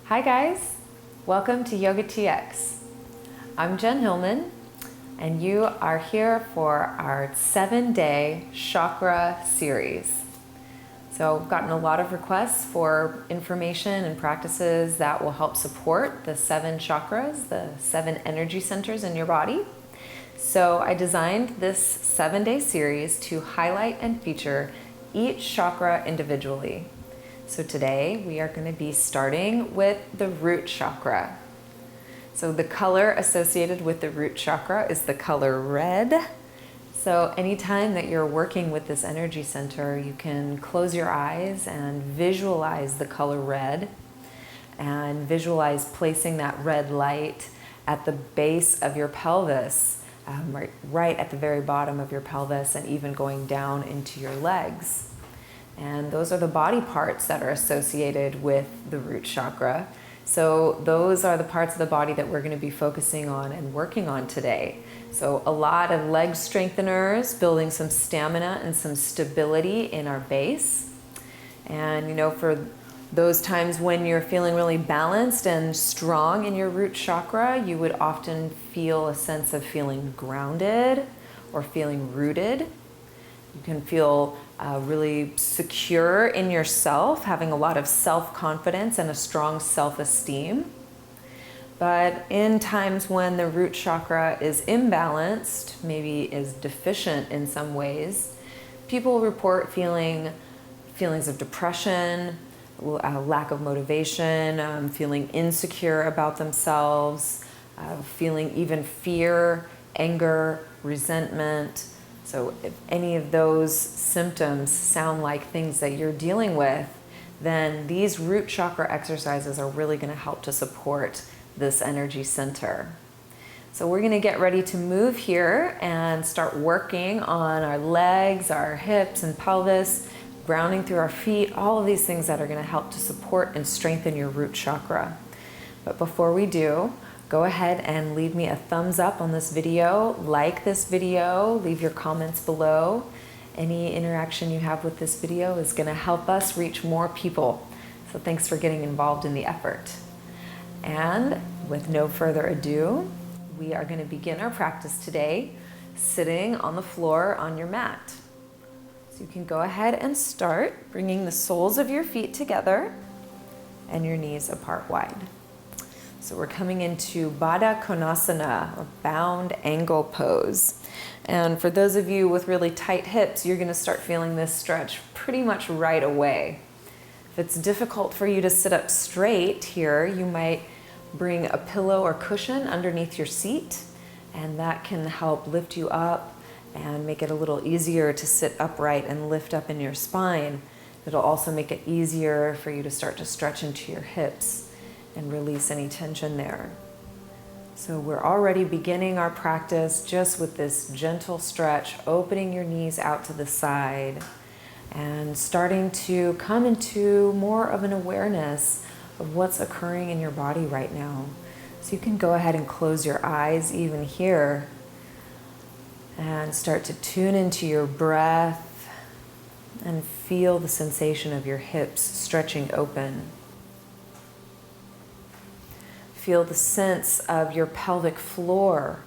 Hi guys, welcome to YOGATX. I'm Jen Hilman and you are here for our 7-day chakra series. So I've gotten a lot of requests for information and practices that will help support the 7 chakras, the 7 energy centers in your body. So I designed this 7-day series to highlight and feature each chakra individually. So today we are going to be starting with the root chakra. So the color associated with the root chakra is the color red. So anytime that you're working with this energy center, you can close your eyes and visualize the color red and visualize placing that red light at the base of your pelvis, right at the very bottom of your pelvis, and even going down into your legs. And those are the body parts that are associated with the root chakra. So those are the parts of the body that we're going to be focusing on and working on today. So a lot of leg strengtheners, building some stamina and some stability in our base. And for those times when you're feeling really balanced and strong in your root chakra, you would often feel a sense of feeling grounded or feeling rooted. You can feel really secure in yourself, having a lot of self-confidence and a strong self-esteem. But in times when the root chakra is imbalanced, maybe is deficient in some ways, people report feelings of depression, lack of motivation, feeling insecure about themselves, feeling even fear, anger, resentment. So if any of those symptoms sound like things that you're dealing with, then these root chakra exercises are really going to help to support this energy center. So we're going to get ready to move here and start working on our legs, our hips and pelvis, grounding through our feet, all of these things that are going to help to support and strengthen your root chakra. But before we do, go ahead and leave me a thumbs up on this video, like this video, leave your comments below. Any interaction you have with this video is going to help us reach more people. So thanks for getting involved in the effort. And with no further ado, we are going to begin our practice today sitting on the floor on your mat. So you can go ahead and start bringing the soles of your feet together and your knees apart wide. So we're coming into Baddha Konasana, or bound angle pose. And for those of you with really tight hips, you're going to start feeling this stretch pretty much right away. If it's difficult for you to sit up straight here, you might bring a pillow or cushion underneath your seat, and that can help lift you up and make it a little easier to sit upright and lift up in your spine. It'll also make it easier for you to start to stretch into your hips and release any tension there. So we're already beginning our practice just with this gentle stretch, opening your knees out to the side and starting to come into more of an awareness of what's occurring in your body right now. So you can go ahead and close your eyes even here and start to tune into your breath and feel the sensation of your hips stretching open. Feel the sense of your pelvic floor.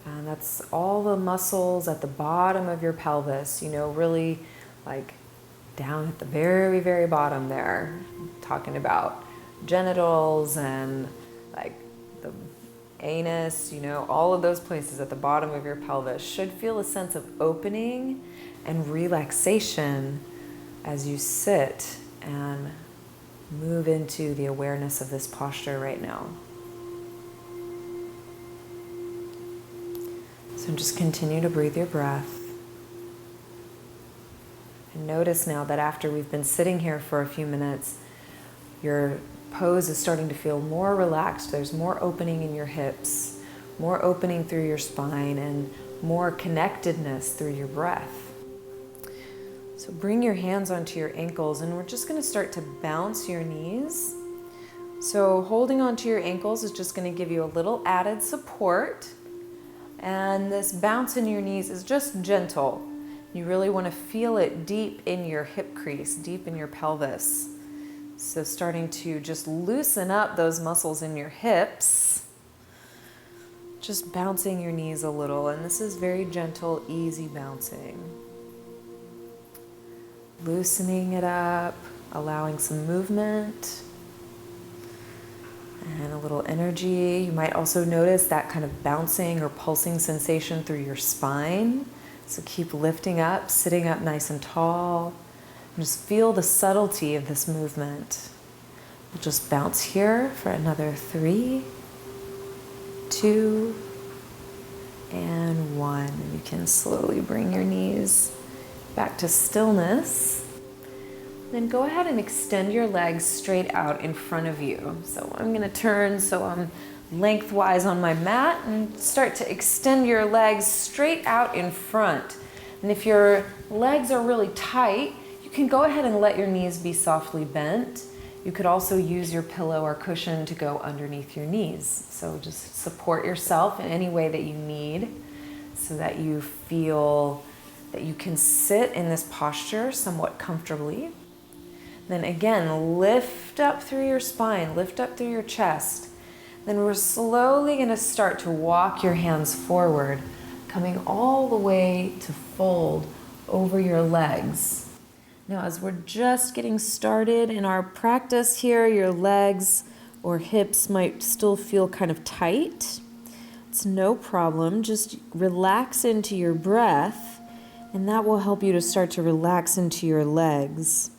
And that's all the muscles at the bottom of your pelvis, really like down at the very, very bottom there. I'm talking about genitals and like the anus, all of those places at the bottom of your pelvis should feel a sense of opening and relaxation as you sit and move into the awareness of this posture right now. So just continue to breathe your breath. And notice now that after we've been sitting here for a few minutes, your pose is starting to feel more relaxed. There's more opening in your hips, more opening through your spine, and more connectedness through your breath. So bring your hands onto your ankles, and we're just going to start to bounce your knees. So holding onto your ankles is just going to give you a little added support. And this bounce in your knees is just gentle. You really want to feel it deep in your hip crease, deep in your pelvis. So starting to just loosen up those muscles in your hips, just bouncing your knees a little. And this is very gentle, easy bouncing. Loosening it up, allowing some movement and a little energy. You might also notice that kind of bouncing or pulsing sensation through your spine. So keep lifting up, sitting up nice and tall. And just feel the subtlety of this movement. We'll just bounce here for another 3, 2, and 1. And you can slowly bring your knees back to stillness. Then go ahead and extend your legs straight out in front of you. So I'm going to turn so I'm lengthwise on my mat and start to extend your legs straight out in front. And if your legs are really tight, you can go ahead and let your knees be softly bent. You could also use your pillow or cushion to go underneath your knees. So just support yourself in any way that you need so that you feel that you can sit in this posture somewhat comfortably. Then again, lift up through your spine, lift up through your chest. Then we're slowly going to start to walk your hands forward, coming all the way to fold over your legs. Now, as we're just getting started in our practice here, your legs or hips might still feel kind of tight. It's no problem. Just relax into your breath, and that will help you to start to relax into your legs.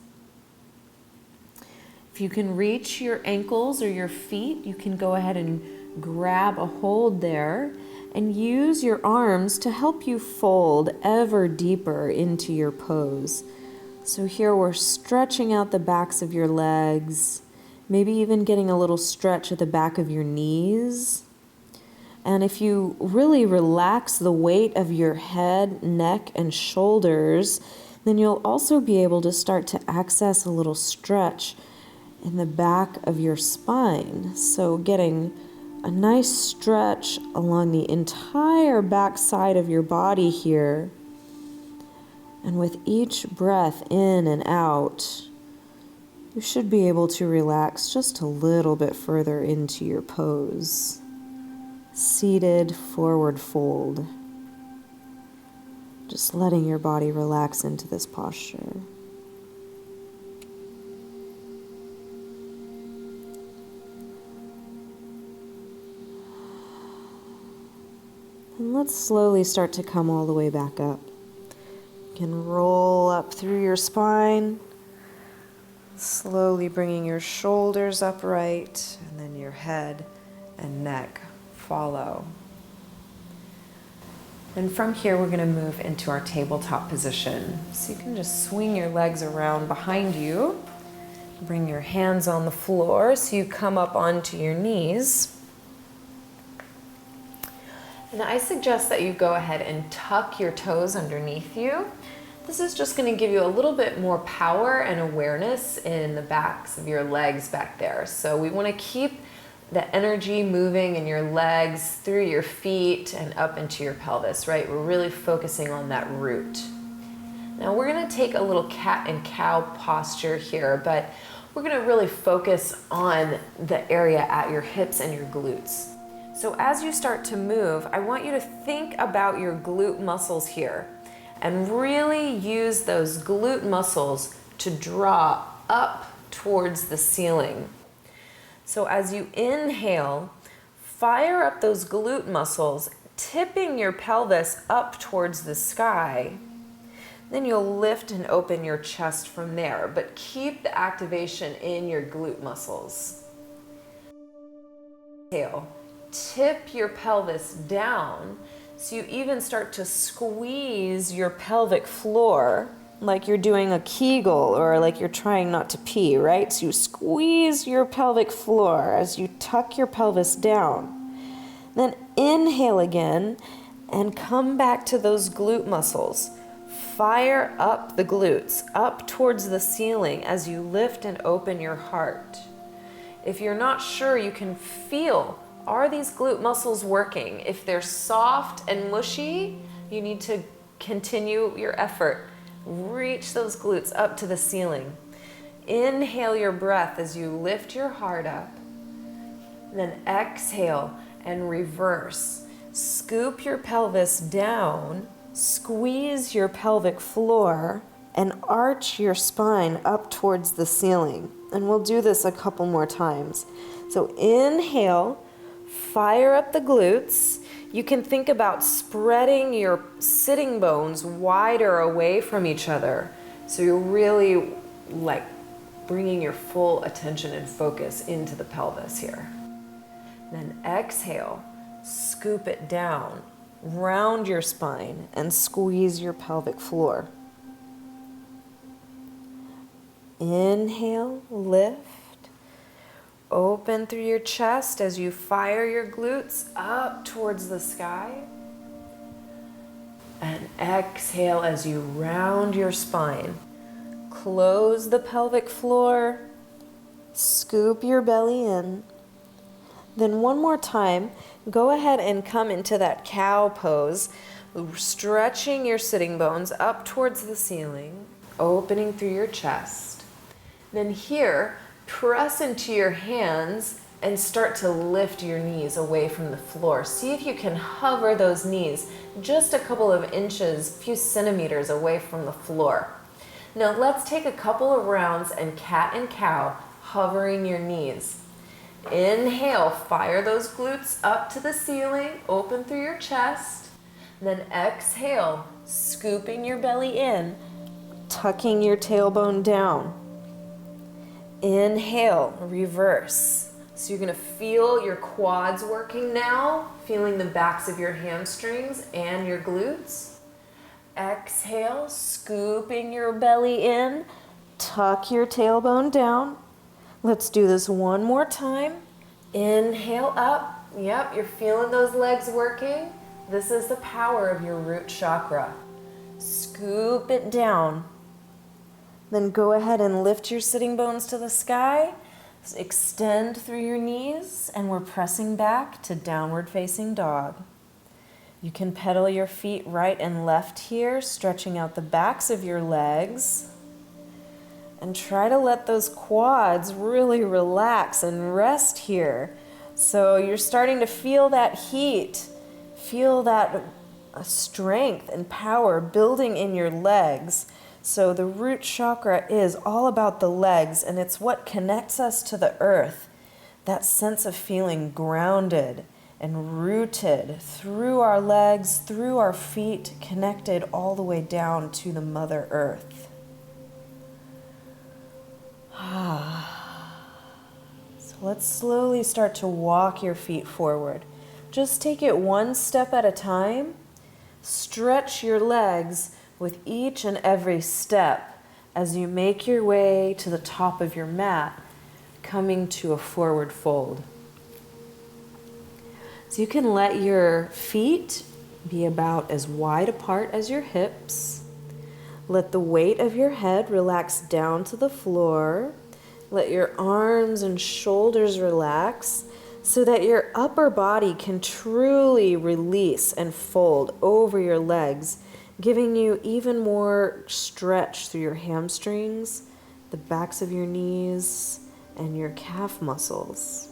If you can reach your ankles or your feet, you can go ahead and grab a hold there and use your arms to help you fold ever deeper into your pose. So here we're stretching out the backs of your legs, maybe even getting a little stretch at the back of your knees. And if you really relax the weight of your head, neck, and shoulders, then you'll also be able to start to access a little stretch in the back of your spine. So getting a nice stretch along the entire back side of your body here. And with each breath in and out, you should be able to relax just a little bit further into your pose. Seated forward fold. Just letting your body relax into this posture. And let's slowly start to come all the way back up. You can roll up through your spine, slowly bringing your shoulders upright, and then your head and neck follow. And from here, we're going to move into our tabletop position. So you can just swing your legs around behind you, bring your hands on the floor so you come up onto your knees. And I suggest that you go ahead and tuck your toes underneath you. This is just going to give you a little bit more power and awareness in the backs of your legs back there. So we want to keep the energy moving in your legs through your feet and up into your pelvis, right? We're really focusing on that root. Now we're going to take a little cat and cow posture here, but we're going to really focus on the area at your hips and your glutes. So as you start to move, I want you to think about your glute muscles here and really use those glute muscles to draw up towards the ceiling. So as you inhale, fire up those glute muscles, tipping your pelvis up towards the sky. Then you'll lift and open your chest from there, but keep the activation in your glute muscles. Exhale. Tip your pelvis down so you even start to squeeze your pelvic floor like you're doing a Kegel or like you're trying not to pee, right? So you squeeze your pelvic floor as you tuck your pelvis down. Then inhale again and come back to those glute muscles. Fire up the glutes, up towards the ceiling as you lift and open your heart. If you're not sure, you can feel, are these glute muscles working? If they're soft and mushy, you need to continue your effort. Reach those glutes up to the ceiling. Inhale your breath as you lift your heart up. Then exhale and reverse. Scoop your pelvis down, squeeze your pelvic floor, and arch your spine up towards the ceiling. And we'll do this a couple more times. So inhale, fire up the glutes. You can think about spreading your sitting bones wider away from each other. So you're really like bringing your full attention and focus into the pelvis here. Then exhale, scoop it down, round your spine, and squeeze your pelvic floor. Inhale, lift. Open through your chest as you fire your glutes up towards the sky. And exhale as you round your spine. Close the pelvic floor. Scoop your belly in. Then one more time, go ahead and come into that cow pose, stretching your sitting bones up towards the ceiling, opening through your chest. Then here, press into your hands and start to lift your knees away from the floor. See if you can hover those knees just a couple of inches, few centimeters away from the floor. Now let's take a couple of rounds and cat and cow, hovering your knees. Inhale, fire those glutes up to the ceiling, open through your chest. Then exhale, scooping your belly in, tucking your tailbone down. Inhale, reverse. So you're going to feel your quads working now, feeling the backs of your hamstrings and your glutes. Exhale, scooping your belly in, tuck your tailbone down. Let's do this one more time. Inhale up. Yep, you're feeling those legs working. This is the power of your root chakra. Scoop it down. Then go ahead and lift your sitting bones to the sky. Extend through your knees, and we're pressing back to downward facing dog. You can pedal your feet right and left here, stretching out the backs of your legs. And try to let those quads really relax and rest here. So you're starting to feel that heat, feel that strength and power building in your legs. So the root chakra is all about the legs, and it's what connects us to the earth. That sense of feeling grounded and rooted through our legs, through our feet, connected all the way down to the Mother Earth. So let's slowly start to walk your feet forward. Just take it one step at a time. Stretch your legs with each and every step as you make your way to the top of your mat, coming to a forward fold. So you can let your feet be about as wide apart as your hips. Let the weight of your head relax down to the floor. Let your arms and shoulders relax so that your upper body can truly release and fold over your legs, giving you even more stretch through your hamstrings, the backs of your knees, and your calf muscles.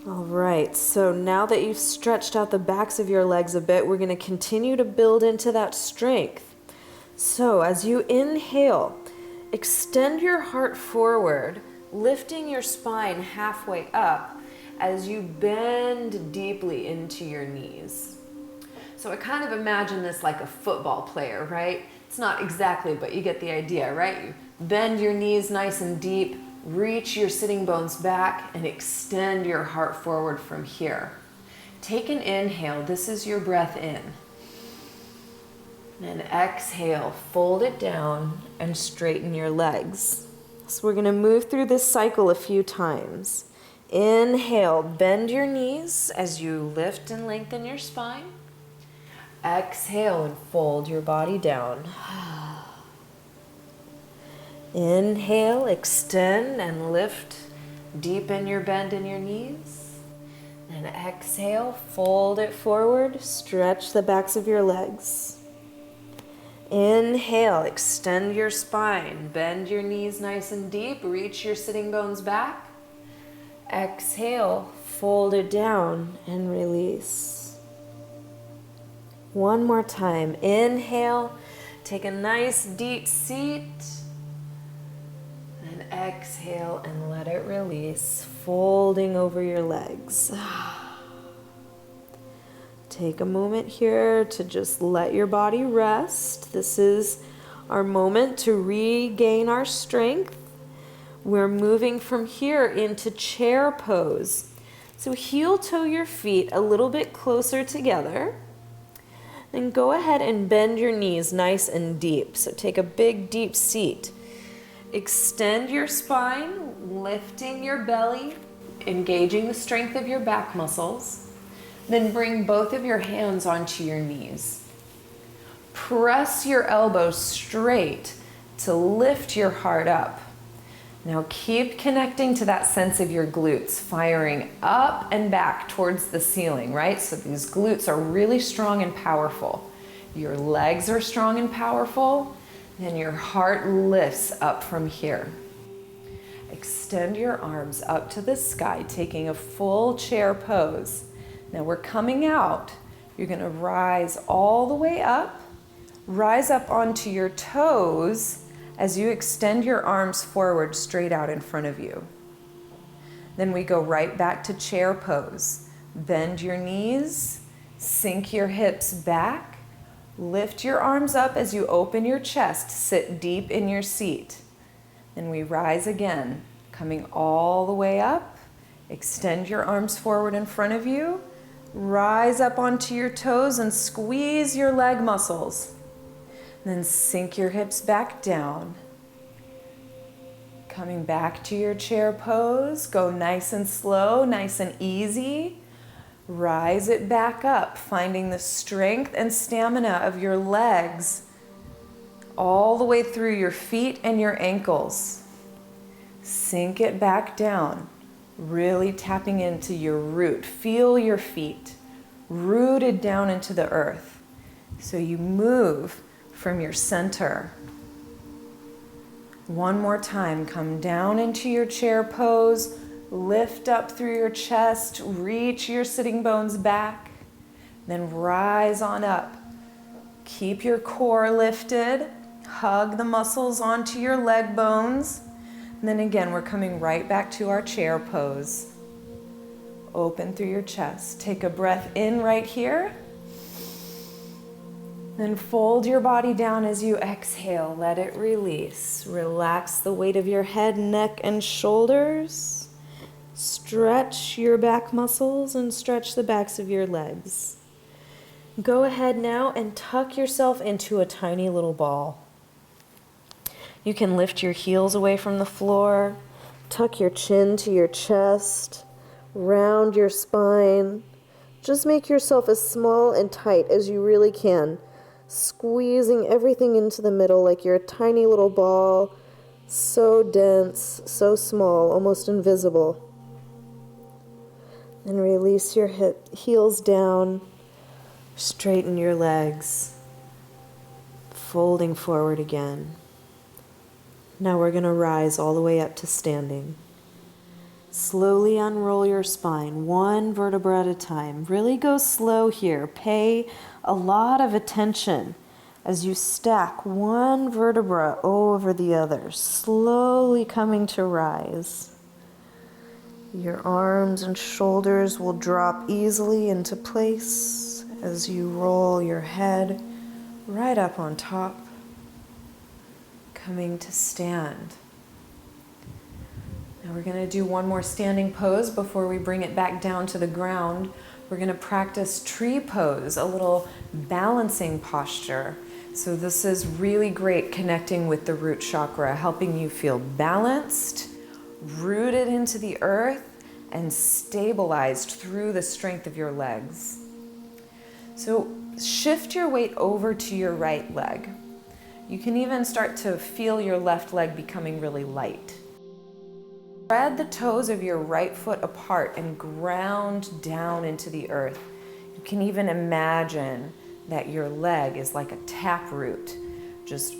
All right, so now that you've stretched out the backs of your legs a bit, we're going to continue to build into that strength. So as you inhale, extend your heart forward, lifting your spine halfway up as you bend deeply into your knees. So I kind of imagine this like a football player, right? It's not exactly, but you get the idea, right? You bend your knees nice and deep, reach your sitting bones back, and extend your heart forward from here. Take an inhale. This is your breath in. And exhale, fold it down and straighten your legs. So we're going to move through this cycle a few times. Inhale, bend your knees as you lift and lengthen your spine. Exhale and fold your body down. Inhale, extend and lift, deepen your bend in your knees. And exhale, fold it forward, stretch the backs of your legs. Inhale, extend your spine, bend your knees nice and deep, reach your sitting bones back. Exhale, fold it down and release. One more time. Inhale, take a nice deep seat. And exhale and let it release, folding over your legs. Take a moment here to just let your body rest. This is our moment to regain our strength. We're moving from here into chair pose. So heel toe your feet a little bit closer together. And go ahead and bend your knees nice and deep. So take a big deep seat. Extend your spine, lifting your belly, engaging the strength of your back muscles. Then bring both of your hands onto your knees. Press your elbows straight to lift your heart up. Now keep connecting to that sense of your glutes, firing up and back towards the ceiling, right? So these glutes are really strong and powerful. Your legs are strong and powerful, and your heart lifts up from here. Extend your arms up to the sky, taking a full chair pose. Now we're coming out. You're going to rise all the way up. Rise up onto your toes as you extend your arms forward straight out in front of you. Then we go right back to chair pose. Bend your knees, sink your hips back, lift your arms up as you open your chest, sit deep in your seat. Then we rise again, coming all the way up. Extend your arms forward in front of you. Rise up onto your toes and squeeze your leg muscles. Then sink your hips back down. Coming back to your chair pose, go nice and slow, nice and easy. Rise it back up, finding the strength and stamina of your legs all the way through your feet and your ankles. Sink it back down. Really tapping into your root. Feel your feet rooted down into the earth. So you move from your center. One more time, come down into your chair pose, lift up through your chest, reach your sitting bones back, then rise on up. Keep your core lifted, hug the muscles onto your leg bones. And then again, we're coming right back to our chair pose. Open through your chest. Take a breath in right here. Then fold your body down as you exhale. Let it release. Relax the weight of your head, neck, and shoulders. Stretch your back muscles and stretch the backs of your legs. Go ahead now and tuck yourself into a tiny little ball. You can lift your heels away from the floor, tuck your chin to your chest, round your spine. Just make yourself as small and tight as you really can, squeezing everything into the middle like you're a tiny little ball, so dense, so small, almost invisible. And release your heels down, straighten your legs, folding forward again. Now we're going to rise all the way up to standing. Slowly unroll your spine, one vertebra at a time. Really go slow here. Pay a lot of attention as you stack one vertebra over the other, slowly coming to rise. Your arms and shoulders will drop easily into place as you roll your head right up on top. Coming to stand. Now we're going to do one more standing pose before we bring it back down to the ground. We're going to practice tree pose, a little balancing posture. So this is really great connecting with the root chakra, helping you feel balanced, rooted into the earth, and stabilized through the strength of your legs. So shift your weight over to your right leg. You can even start to feel your left leg becoming really light. Spread the toes of your right foot apart and ground down into the earth. You can even imagine that your leg is like a taproot, just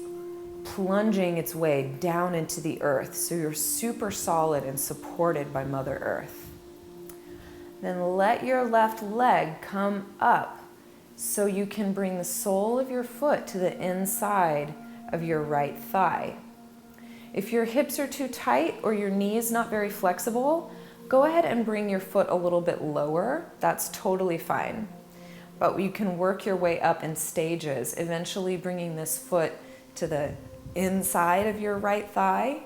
plunging its way down into the earth. So you're super solid and supported by Mother Earth. Then let your left leg come up so you can bring the sole of your foot to the inside of your right thigh. If your hips are too tight or your knee is not very flexible, go ahead and bring your foot a little bit lower. That's totally fine. But you can work your way up in stages, eventually bringing this foot to the inside of your right thigh.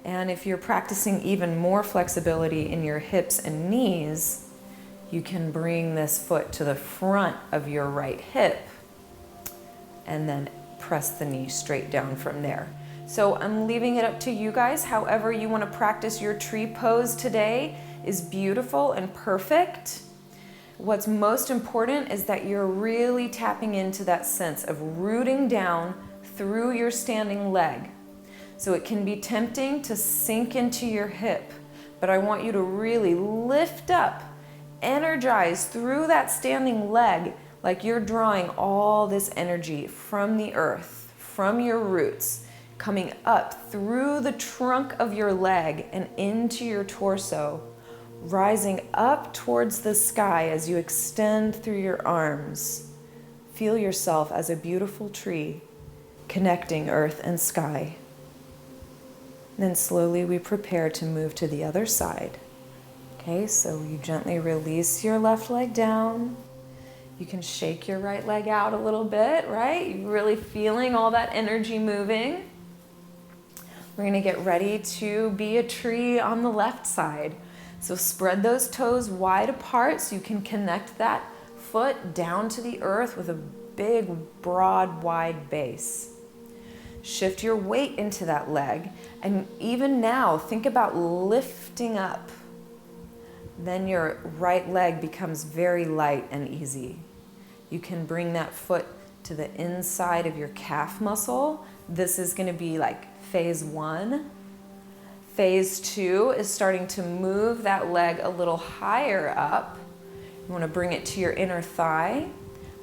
And if you're practicing even more flexibility in your hips and knees, you can bring this foot to the front of your right hip and then press the knee straight down from there. So I'm leaving it up to you guys. However you want to practice your tree pose today is beautiful and perfect. What's most important is that you're really tapping into that sense of rooting down through your standing leg. So it can be tempting to sink into your hip, but I want you to really lift up, energize through that standing leg like you're drawing all this energy from the earth, from your roots, coming up through the trunk of your leg and into your torso, rising up towards the sky as you extend through your arms. Feel yourself as a beautiful tree connecting earth and sky. Then slowly we prepare to move to the other side. Okay, so you gently release your left leg down. You can shake your right leg out a little bit, right? You're really feeling all that energy moving. We're going to get ready to be a tree on the left side. So spread those toes wide apart so you can connect that foot down to the earth with a big, broad, wide base. Shift your weight into that leg. And even now, think about lifting up. Then your right leg becomes very light and easy. You can bring that foot to the inside of your calf muscle. This is going to be like phase 1. Phase 2 is starting to move that leg a little higher up. You want to bring it to your inner thigh.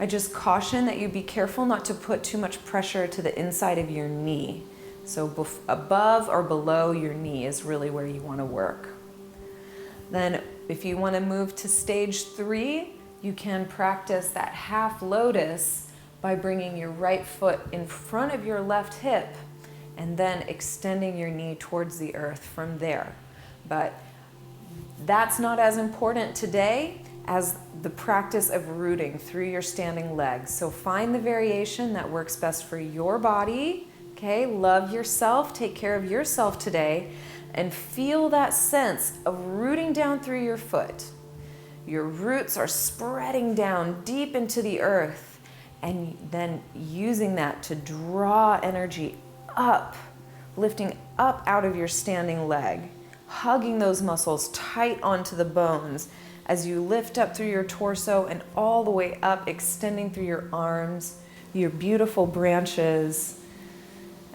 I just caution that you be careful not to put too much pressure to the inside of your knee. So above or below your knee is really where you want to work. Then if you want to move to stage 3, you can practice that half lotus by bringing your right foot in front of your left hip and then extending your knee towards the earth from there. But that's not as important today as the practice of rooting through your standing legs. So find the variation that works best for your body. Okay, love yourself, take care of yourself today, and feel that sense of rooting down through your foot. Your roots are spreading down deep into the earth, and then using that to draw energy up, lifting up out of your standing leg, hugging those muscles tight onto the bones as you lift up through your torso and all the way up, extending through your arms, your beautiful branches,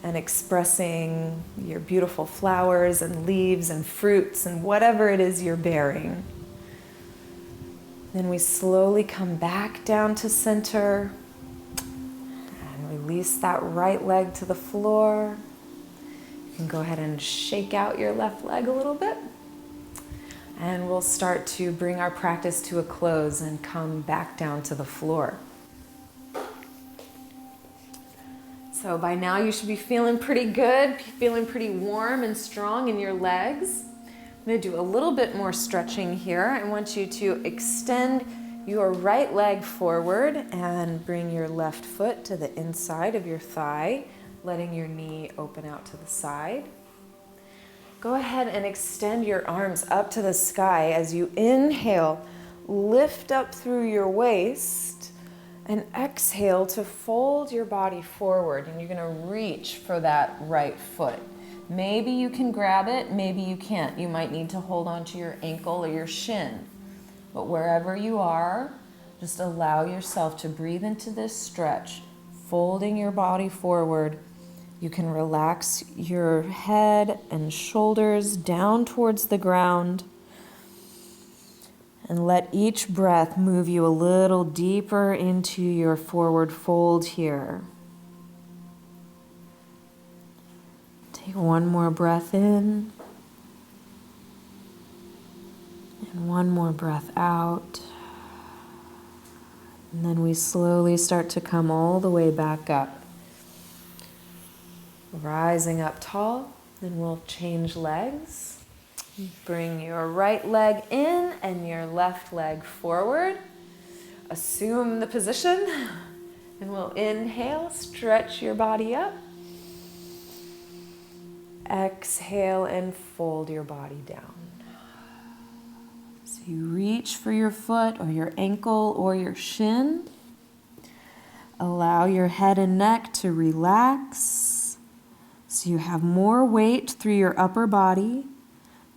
and expressing your beautiful flowers and leaves and fruits and whatever it is you're bearing. Then we slowly come back down to center and release that right leg to the floor. You can go ahead and shake out your left leg a little bit. And we'll start to bring our practice to a close and come back down to the floor. So by now you should be feeling pretty good, feeling pretty warm and strong in your legs. I'm going to do a little bit more stretching here. I want you to extend your right leg forward and bring your left foot to the inside of your thigh, letting your knee open out to the side. Go ahead and extend your arms up to the sky as you inhale, lift up through your waist, and exhale to fold your body forward. And you're going to reach for that right foot. Maybe you can grab it, maybe you can't. You might need to hold on to your ankle or your shin. But wherever you are, just allow yourself to breathe into this stretch, folding your body forward. You can relax your head and shoulders down towards the ground and let each breath move you a little deeper into your forward fold here. Take one more breath in. And one more breath out. And then we slowly start to come all the way back up. Rising up tall, then we'll change legs. Bring your right leg in and your left leg forward. Assume the position, and we'll inhale, stretch your body up. Exhale and fold your body down. So you reach for your foot or your ankle or your shin. Allow your head and neck to relax so you have more weight through your upper body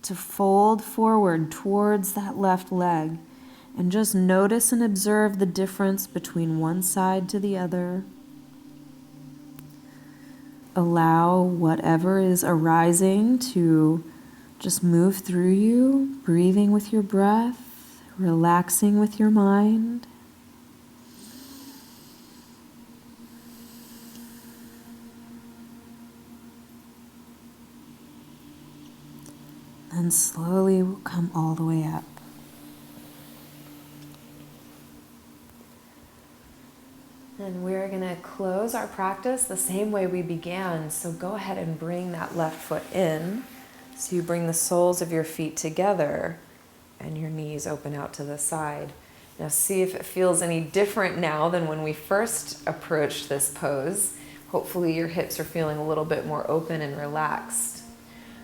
to fold forward towards that left leg. And just notice and observe the difference between one side to the other. Allow whatever is arising to just move through you, breathing with your breath, relaxing with your mind. And slowly we'll come all the way up. And we're going to close our practice the same way we began. So go ahead and bring that left foot in. So you bring the soles of your feet together and your knees open out to the side. Now see if it feels any different now than when we first approached this pose. Hopefully your hips are feeling a little bit more open and relaxed.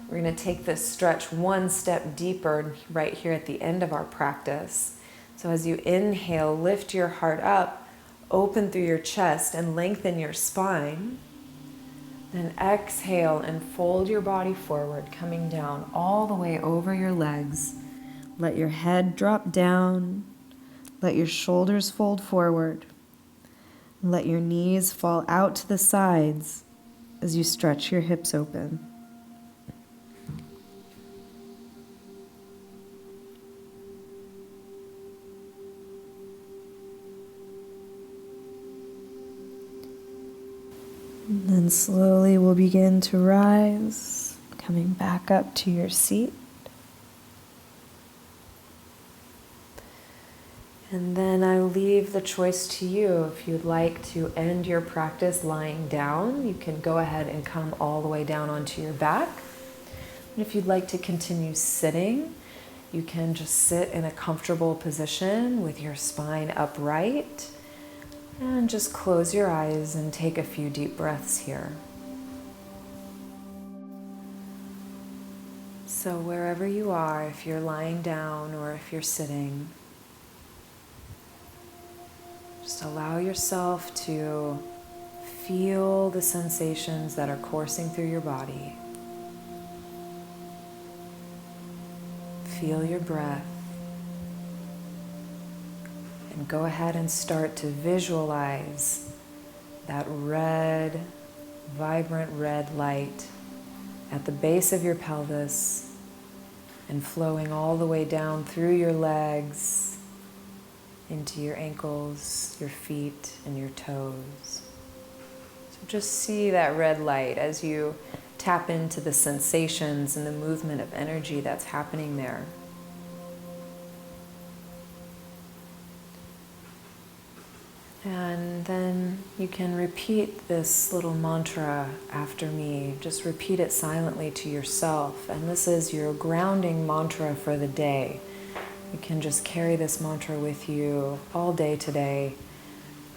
We're going to take this stretch one step deeper right here at the end of our practice. So as you inhale, lift your heart up. Open through your chest and lengthen your spine. Then exhale and fold your body forward, coming down all the way over your legs. Let your head drop down. Let your shoulders fold forward. Let your knees fall out to the sides as you stretch your hips open. And then slowly we'll begin to rise, coming back up to your seat. And then I leave the choice to you. If you'd like to end your practice lying down, you can go ahead and come all the way down onto your back. And if you'd like to continue sitting, you can just sit in a comfortable position with your spine upright. And just close your eyes and take a few deep breaths here. So wherever you are, if you're lying down or if you're sitting, just allow yourself to feel the sensations that are coursing through your body. Feel your breath. And go ahead and start to visualize that red, vibrant red light at the base of your pelvis and flowing all the way down through your legs, into your ankles, your feet, and your toes. So just see that red light as you tap into the sensations and the movement of energy that's happening there. And then you can repeat this little mantra after me. Just repeat it silently to yourself. And this is your grounding mantra for the day. You can just carry this mantra with you all day today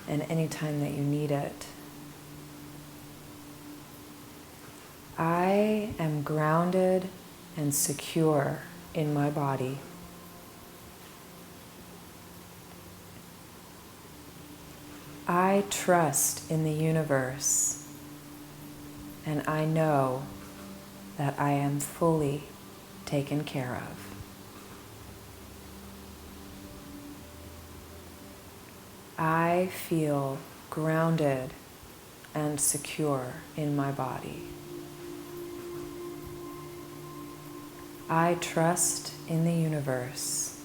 and any time that you need it. I am grounded and secure in my body. I trust in the universe, and I know that I am fully taken care of. I feel grounded and secure in my body. I trust in the universe,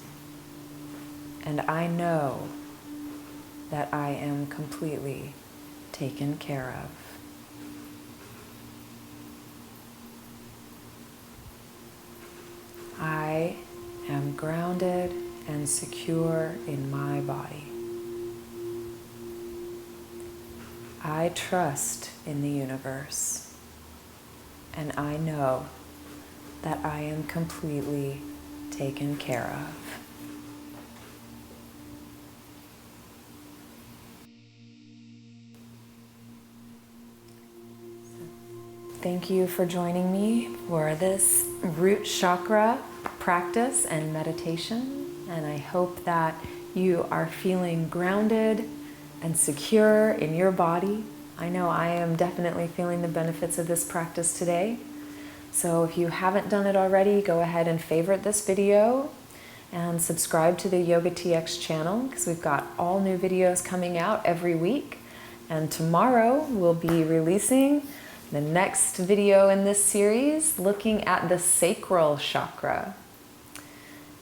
and I know that I am completely taken care of. grounded and secure in my body. I trust in the universe, and I know that I am completely taken care of. Thank you for joining me for this root chakra practice and meditation, and I hope that you are feeling grounded and secure in your body. I know I am definitely feeling the benefits of this practice today. So if you haven't done it already, go ahead and favorite this video and subscribe to the YOGATX channel, because we've got all new videos coming out every week. And tomorrow we'll be releasing the next video in this series looking at the sacral chakra.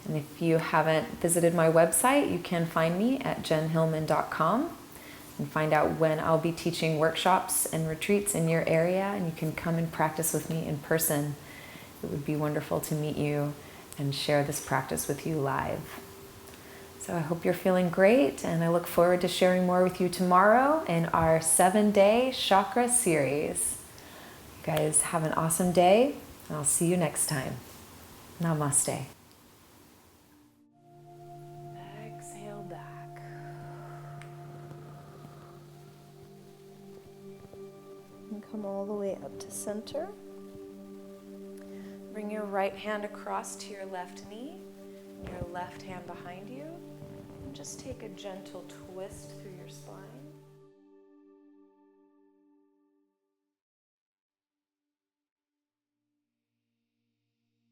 And if you haven't visited my website, you can find me at jenhilman.com and find out when I'll be teaching workshops and retreats in your area, and you can come and practice with me in person. It would be wonderful to meet you and share this practice with you live. So I hope you're feeling great, and I look forward to sharing more with you tomorrow in our 7-day chakra series. You guys have an awesome day, and I'll see you next time. Namaste. Exhale back. And come all the way up to center. Bring your right hand across to your left knee, your left hand behind you, and just take a gentle twist through your spine.